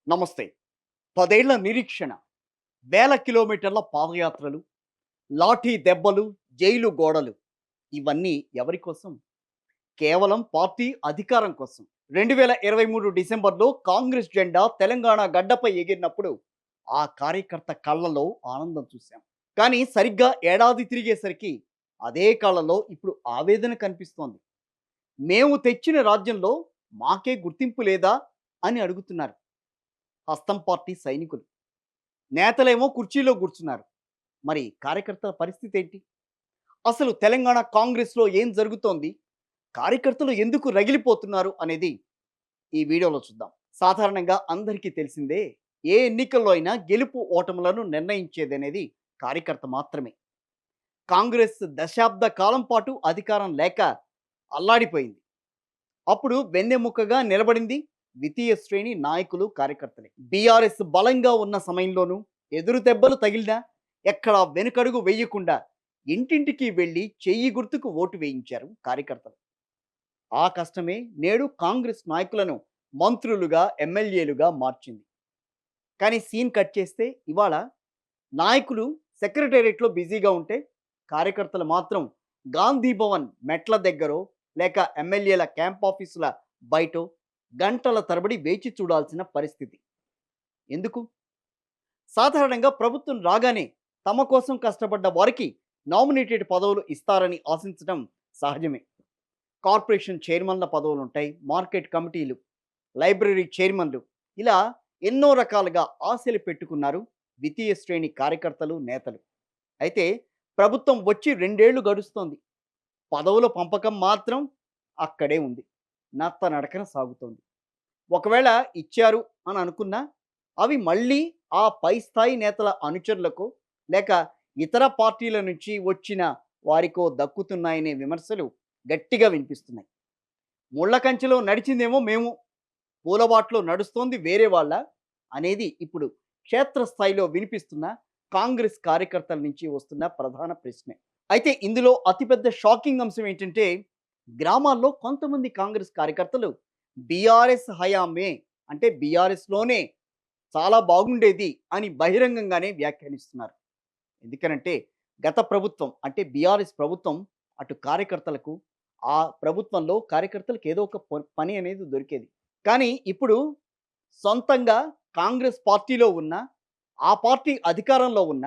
నమస్తే. 10 ఏళ్ల నిరీక్షణ, వేల కిలోమీటర్ల పాదయాత్రలు, లాఠీ దెబ్బలు, జైలు గోడలు ఇవన్నీ ఎవరి కోసం? కేవలం పార్టీ అధికారం కోసం. 2023 డిసెంబర్‌లో కాంగ్రెస్ జెండా తెలంగాణ గడ్డపై ఎగిరినప్పుడు ఆ కార్యకర్త కళ్ళలో ఆనందం చూశాం. కానీ సరిగ్గా ఏడాది తిరిగేసరికి అదే కళ్ళలో ఇప్పుడు ఆవేదన కనిపిస్తోంది. మేము తెచ్చిన రాజ్యంలో మాకే గుర్తింపు లేదా అని అడుగుతున్నారు. హస్తం పార్టీ సైనికులు. నేతలేమో కుర్చీలో కూర్చున్నారు. మరి కార్యకర్తల పరిస్థితి ఏంటి? అసలు తెలంగాణ కాంగ్రెస్‌లో ఏం జరుగుతోంది? కార్యకర్తలు ఎందుకు రగిలిపోతున్నారు అనేది ఈ వీడియోలో చూద్దాం. సాధారణంగా అందరికీ తెలిసిందే, ఏ ఎన్నికల్లో అయినా గెలుపు ఓటములను నిర్ణయించేదనేది కార్యకర్త మాత్రమే. కాంగ్రెస్ దశాబ్ద కాలం పాటు అధికారం లేక అల్లాడిపోయింది. అప్పుడు వెన్నెముకగా నిలబడింది ద్వితీయ శ్రేణి నాయకులు, కార్యకర్తలే. బీఆర్ఎస్ బలంగా ఉన్న సమయంలోనూ ఎదురు దెబ్బలు తగిలినా ఎక్కడా వెనుకడుగు వేయకుండా ఇంటింటికి వెళ్ళి చెయ్యి గుర్తుకు ఓటు వేయించారు కార్యకర్తలు. ఆ కష్టమే నేడు కాంగ్రెస్ నాయకులను మంత్రులుగా, ఎమ్మెల్యేలుగా మార్చింది. కానీ సీన్ కట్ చేస్తే ఇవాళ నాయకులు సెక్రటేరియట్లో బిజీగా ఉంటే కార్యకర్తలు మాత్రం గాంధీ భవన్ మెట్ల దగ్గరో లేక ఎమ్మెల్యేల క్యాంప్ ఆఫీసుల బయటో గంటల తరబడి వేచి చూడాల్సిన పరిస్థితి. ఎందుకు? సాధారణంగా ప్రభుత్వం రాగానే తమ కోసం కష్టపడ్డ వారికి నామినేటెడ్ పదవులు ఇస్తారని ఆశించడం సహజమే. కార్పొరేషన్ చైర్మన్ల పదవులుంటాయి, మార్కెట్ కమిటీలు, లైబ్రరీ చైర్మన్లు, ఇలా ఎన్నో రకాలుగా ఆశలు పెట్టుకున్నారు ద్వితీయ శ్రేణి కార్యకర్తలు, నేతలు. అయితే ప్రభుత్వం వచ్చి 2 ఏళ్లు గడుస్తోంది. పదవుల పంపకం మాత్రం అక్కడే ఉంది. నత్తనడకన సాగుతోంది. ఒకవేళ ఇచ్చారు అని అనుకున్నా అవి మళ్ళీ ఆ పై స్థాయి నేతల అనుచరులకో లేక ఇతర పార్టీల నుంచి వచ్చిన వారికో దక్కుతున్నాయనే విమర్శలు గట్టిగా వినిపిస్తున్నాయి. ముళ్ళ కంచెలో నడిచిందేమో మేము, పూలబాట్లో నడుస్తోంది వేరే వాళ్ళ అనేది ఇప్పుడు క్షేత్రస్థాయిలో వినిపిస్తున్న కాంగ్రెస్ కార్యకర్తల నుంచి వస్తున్న ప్రధాన ప్రశ్నే. అయితే ఇందులో అతిపెద్ద షాకింగ్ అంశం ఏంటంటే, గ్రామాల్లో కొంతమంది కాంగ్రెస్ కార్యకర్తలు బీఆర్ఎస్ హయామే, అంటే బీఆర్ఎస్‌లోనే చాలా బాగుండేది అని బహిరంగంగానే వ్యాఖ్యానిస్తున్నారు. ఎందుకనంటే గత ప్రభుత్వం అంటే బీఆర్ఎస్ ప్రభుత్వం అటు కార్యకర్తలకు, ఆ ప్రభుత్వంలో కార్యకర్తలకు ఏదో ఒక పని అనేది దొరికేది. కానీ ఇప్పుడు సొంతంగా కాంగ్రెస్ పార్టీలో ఉన్న, ఆ పార్టీ అధికారంలో ఉన్న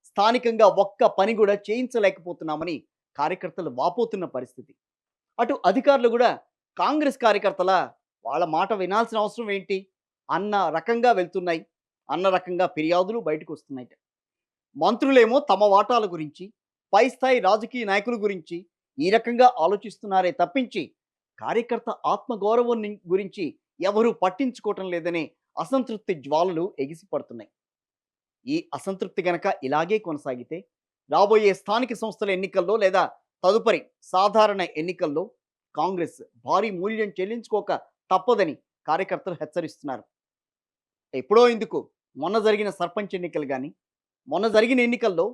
స్థానికంగా ఒక్క పని కూడా చేయించలేకపోతున్నామని కార్యకర్తలు వాపోతున్న పరిస్థితి. అటు అధికారులు కూడా కాంగ్రెస్ కార్యకర్తల వాళ్ళ మాట వినాల్సిన అవసరం ఏంటి అన్న రకంగా వెళ్తున్నాయి. అన్న రకంగా ఫిర్యాదులు బయటకు వస్తున్నాయి. మంత్రులేమో తమ వాటాల గురించి, పై స్థాయి రాజకీయ నాయకుల గురించి ఈ రకంగా ఆలోచిస్తున్నారే తప్పించి కార్యకర్త ఆత్మగౌరవం గురించి ఎవరూ పట్టించుకోవటం లేదనే అసంతృప్తి జ్వాలలు ఎగిసిపడుతున్నాయి. ఈ అసంతృప్తి గనక ఇలాగే కొనసాగితే రాబోయే స్థానిక సంస్థల ఎన్నికల్లో లేదా తదుపరి సాధారణ ఎన్నికల్లో కాంగ్రెస్ భారీ మూల్యం చెల్లించుకోక తప్పదని కార్యకర్తలు హెచ్చరిస్తున్నారు. ఎప్పుడో ఎందుకు, మొన్న జరిగిన సర్పంచ్ ఎన్నికలు కానీ, మొన్న జరిగిన ఎన్నికల్లో,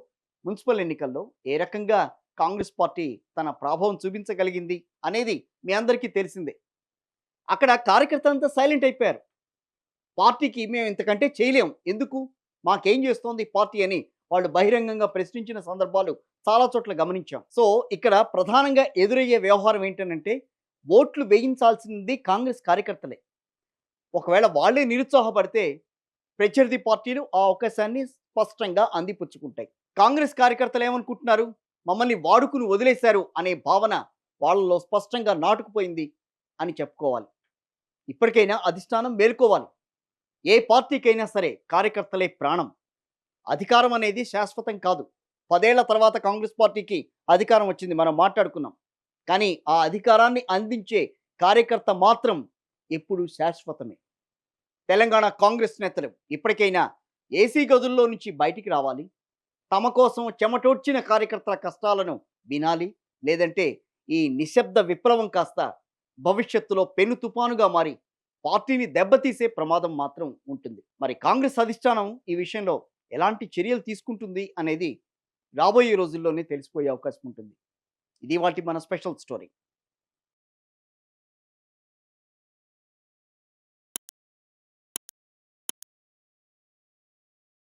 మున్సిపల్ ఎన్నికల్లో ఏ రకంగా కాంగ్రెస్ పార్టీ తన ప్రభావం చూపించగలిగింది అనేది మీ అందరికీ తెలిసిందే. అక్కడ కార్యకర్తలంతా సైలెంట్ అయిపోయారు. పార్టీకి మేము ఇంతకంటే చేయలేం, ఎందుకు, మాకేం చేస్తోంది పార్టీ అని వాళ్ళు బహిరంగంగా ప్రశ్నించిన సందర్భాలు చాలా చోట్ల గమనించాం. సో ఇక్కడ ప్రధానంగా ఎదురయ్యే వ్యవహారం ఏంటనంటే, ఓట్లు వేయించాల్సింది కాంగ్రెస్ కార్యకర్తలే. ఒకవేళ వాళ్ళే నిరుత్సాహపడితే ప్రత్యర్థి పార్టీలు ఆ అవకాశాన్ని స్పష్టంగా అందిపుచ్చుకుంటాయి. కాంగ్రెస్ కార్యకర్తలు ఏమనుకుంటున్నారు, మమ్మల్ని వాడుకుని వదిలేశారు అనే భావన వాళ్ళలో స్పష్టంగా నాటుకుపోయింది అని చెప్పుకోవాలి. ఇప్పటికైనా అధిష్టానం మేలుకోవాలి. ఏ పార్టీకైనా సరే కార్యకర్తలే ప్రాణం. అధికారం అనేది శాశ్వతం కాదు. 10 ఏళ్ల తర్వాత కాంగ్రెస్ పార్టీకి అధికారం వచ్చింది, మనం మాట్లాడుకున్నాం. కానీ ఆ అధికారాన్ని అందించే కార్యకర్త మాత్రం ఎప్పుడూ శాశ్వతమే. తెలంగాణ కాంగ్రెస్ నేతలు ఇప్పటికైనా ఏసీ గదుల్లో నుంచి బయటికి రావాలి. తమ కోసం చెమటోడ్చిన కార్యకర్తల కష్టాలను వినాలి. లేదంటే ఈ నిశ్శబ్ద విప్లవం కాస్త భవిష్యత్తులో పెను తుఫానుగా మారి పార్టీని దెబ్బతీసే ప్రమాదం మాత్రం ఉంటుంది. మరి కాంగ్రెస్ అధిష్టానం ఈ విషయంలో ఎలాంటి చర్యలు తీసుకుంటుంది అనేది రాబోయే రోజుల్లోనే తెలిసిపోయే అవకాశం ఉంటుంది. ఇది ఇవాల్టి మన స్పెషల్ స్టోరీ.